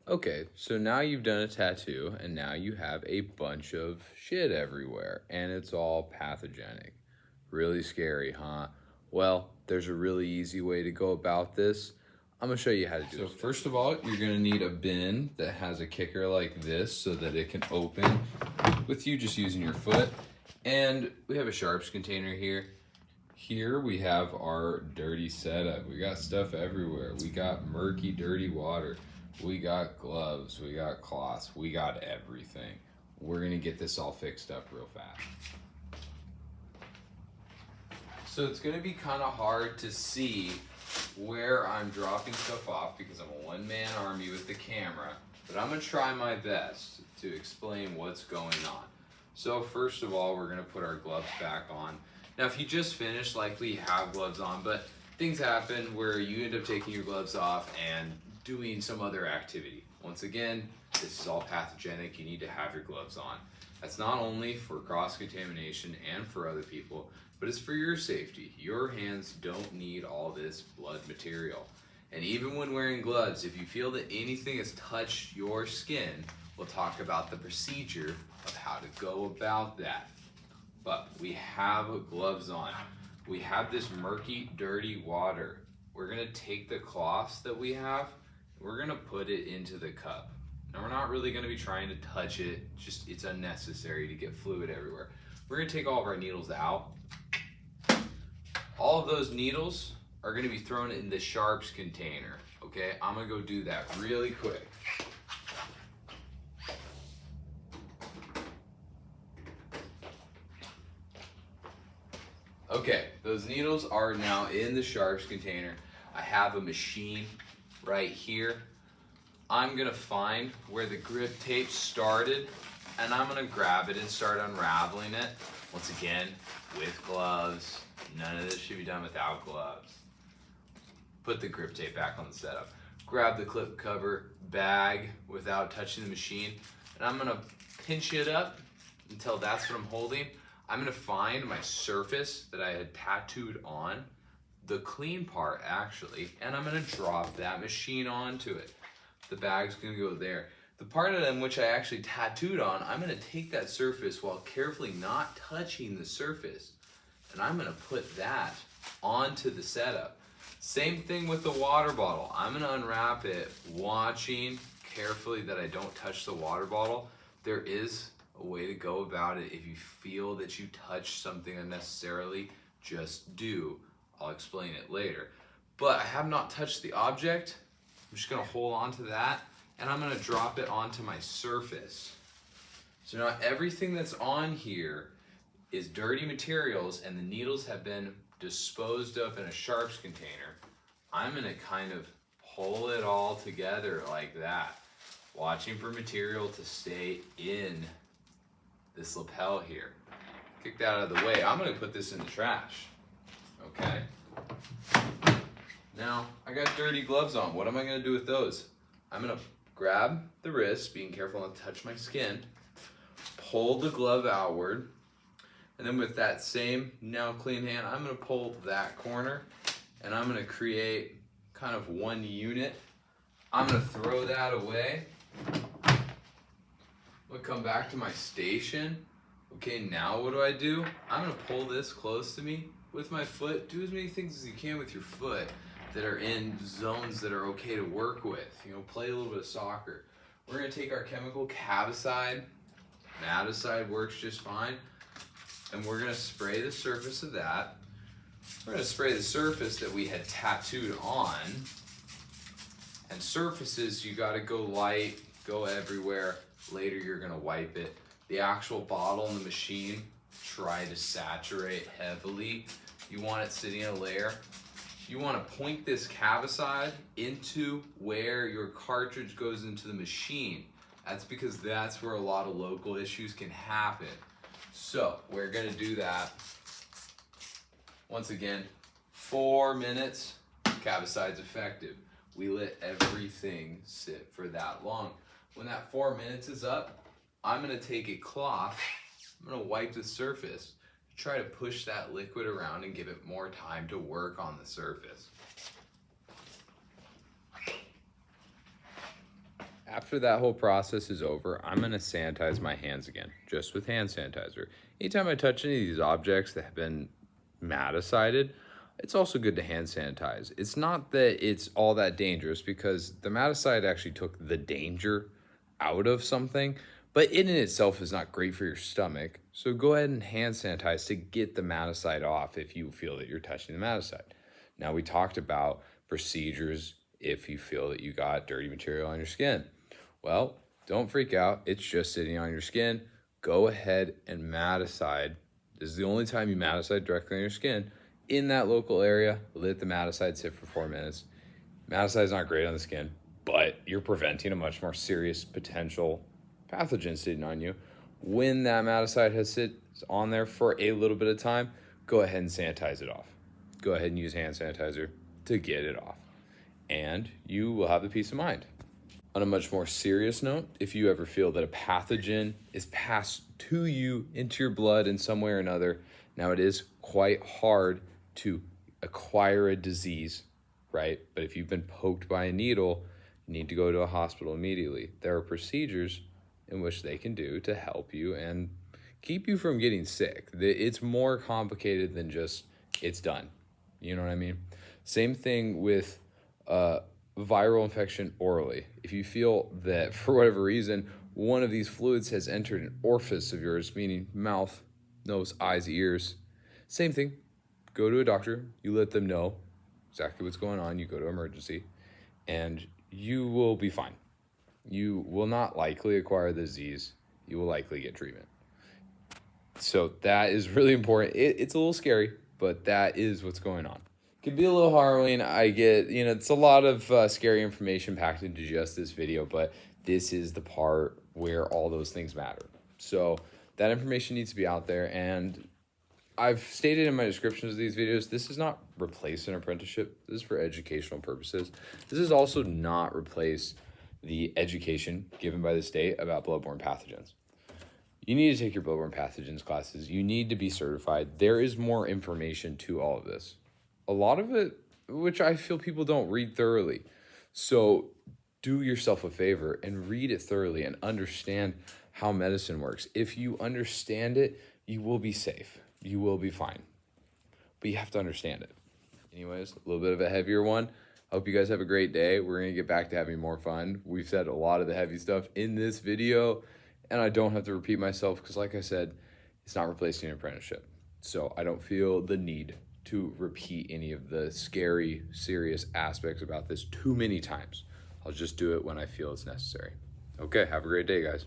Okay, so now you've done a tattoo and now you have a bunch of shit everywhere and it's all pathogenic. Really scary, huh? Well, there's a really easy way to go about this. I'm gonna show you how to do it. So first of all, you're gonna need a bin that has a kicker like this so that it can open with you just using your foot. And we have a sharps container here. Here we have our dirty setup. We got stuff everywhere. We got murky, dirty water. We got gloves. We got cloths. We got everything. We're gonna get this all fixed up real fast. So it's gonna be kind of hard to see where I'm dropping stuff off because I'm a one-man army with the camera, but I'm gonna try my best to explain what's going on. So first of all, we're gonna put our gloves back on. Now, if you just finished, likely you have gloves on, but things happen where you end up taking your gloves off and doing some other activity. Once again, this is all pathogenic. You need to have your gloves on. That's not only for cross-contamination and for other people, but it's for your safety. Your hands don't need all this blood material. And even when wearing gloves, if you feel that anything has touched your skin, we'll talk about the procedure of how to go about that. But we have gloves on. We have this murky, dirty water. We're gonna take the cloths that we have, we're gonna put it into the cup. Now we're not really gonna be trying to touch it, just it's unnecessary to get fluid everywhere. We're gonna take all of our needles out. All of those needles are gonna be thrown in the sharps container, okay? I'm gonna go do that really quick. Okay, those needles are now in the sharps container. I have a machine right here. I'm gonna find where the grip tape started and I'm gonna grab it and start unraveling it. Once again, with gloves. None of this should be done without gloves. Put the grip tape back on the setup. Grab the clip cover bag without touching the machine, and I'm gonna pinch it up until that's what I'm holding. I'm gonna find my surface that I had tattooed on, the clean part actually, and I'm gonna drop that machine onto it. The bag's gonna go there. The part in which I actually tattooed on, I'm gonna take that surface while carefully not touching the surface, and I'm gonna put that onto the setup. Same thing with the water bottle. I'm gonna unwrap it, watching carefully that I don't touch the water bottle. There is a way to go about it. If you feel that you touch something unnecessarily, just do. I'll explain it later. But I have not touched the object. I'm just gonna hold on to that and I'm gonna drop it onto my surface. So now everything that's on here is dirty materials and the needles have been disposed of in a sharps container. I'm gonna kind of pull it all together like that, watching for material to stay in this lapel here. Kick that out of the way. I'm gonna put this in the trash, okay? Now, I got dirty gloves on. What am I gonna do with those? I'm gonna grab the wrist, being careful not to touch my skin, pull the glove outward, and then with that same now clean hand, I'm gonna pull that corner, and I'm gonna create kind of one unit. I'm gonna throw that away. I'm gonna come back to my station. Okay, now what do? I'm gonna pull this close to me with my foot. Do as many things as you can with your foot that are in zones that are okay to work with. You know, play a little bit of soccer. We're gonna take our chemical Cavicide. Maticide works just fine. And we're gonna spray the surface of that. We're gonna spray the surface that we had tattooed on. And surfaces, you gotta go light, go everywhere. Later you're gonna wipe it. The actual bottle in the machine, try to saturate heavily. You want it sitting in a layer. You wanna point this Cavicide into where your cartridge goes into the machine. That's because that's where a lot of local issues can happen. So we're gonna do that. Once again, 4 minutes, Cavicide's effective. We let everything sit for that long. When that 4 minutes is up, I'm gonna take a cloth, I'm gonna wipe the surface, try to push that liquid around and give it more time to work on the surface. After that whole process is over, I'm gonna sanitize my hands again, just with hand sanitizer. Anytime I touch any of these objects that have been matacided, it's also good to hand sanitize. It's not that it's all that dangerous because the maticide actually took the danger out of something, but it in itself is not great for your stomach. So go ahead and hand sanitize to get the maticide off if you feel that you're touching the maticide. Now, we talked about procedures if you feel that you got dirty material on your skin. Well, don't freak out. It's just sitting on your skin. Go ahead and maticide. This is the only time you maticide directly on your skin. In that local area, let the maticide sit for 4 minutes. Maticide is not great on the skin, but you're preventing a much more serious potential pathogen sitting on you. When that maticide has sit on there for a little bit of time, go ahead and sanitize it off. Go ahead and use hand sanitizer to get it off, and you will have the peace of mind. On a much more serious note, if you ever feel that a pathogen is passed to you into your blood in some way or another, now it is quite hard to acquire a disease, right? But if you've been poked by a needle, you need to go to a hospital immediately. There are procedures in which they can do to help you and keep you from getting sick. It's more complicated than just it's done. You know what I mean? Same thing with viral infection orally. If you feel that for whatever reason, one of these fluids has entered an orifice of yours, meaning mouth, nose, eyes, ears, same thing. Go to a doctor. You let them know exactly what's going on. You go to emergency and you will be fine. You will not likely acquire the disease. You will likely get treatment. So that is really important. It's a little scary, but that is what's going on. It can be a little harrowing. I get, it's a lot of scary information packed into just this video, but this is the part where all those things matter. So that information needs to be out there. And I've stated in my descriptions of these videos, this does not replace an apprenticeship. This is for educational purposes. This is also not replace the education given by the state about bloodborne pathogens. You need to take your bloodborne pathogens classes. You need to be certified. There is more information to all of this. A lot of it, which I feel people don't read thoroughly. So do yourself a favor and read it thoroughly and understand how medicine works. If you understand it, you will be safe. You will be fine. But you have to understand it. Anyways, a little bit of a heavier one. Hope you guys have a great day. We're going to get back to having more fun. We've said a lot of the heavy stuff in this video, and I don't have to repeat myself because, like I said, it's not replacing an apprenticeship. So I don't feel the need to repeat any of the scary, serious aspects about this too many times. I'll just do it when I feel it's necessary. Okay, have a great day, guys.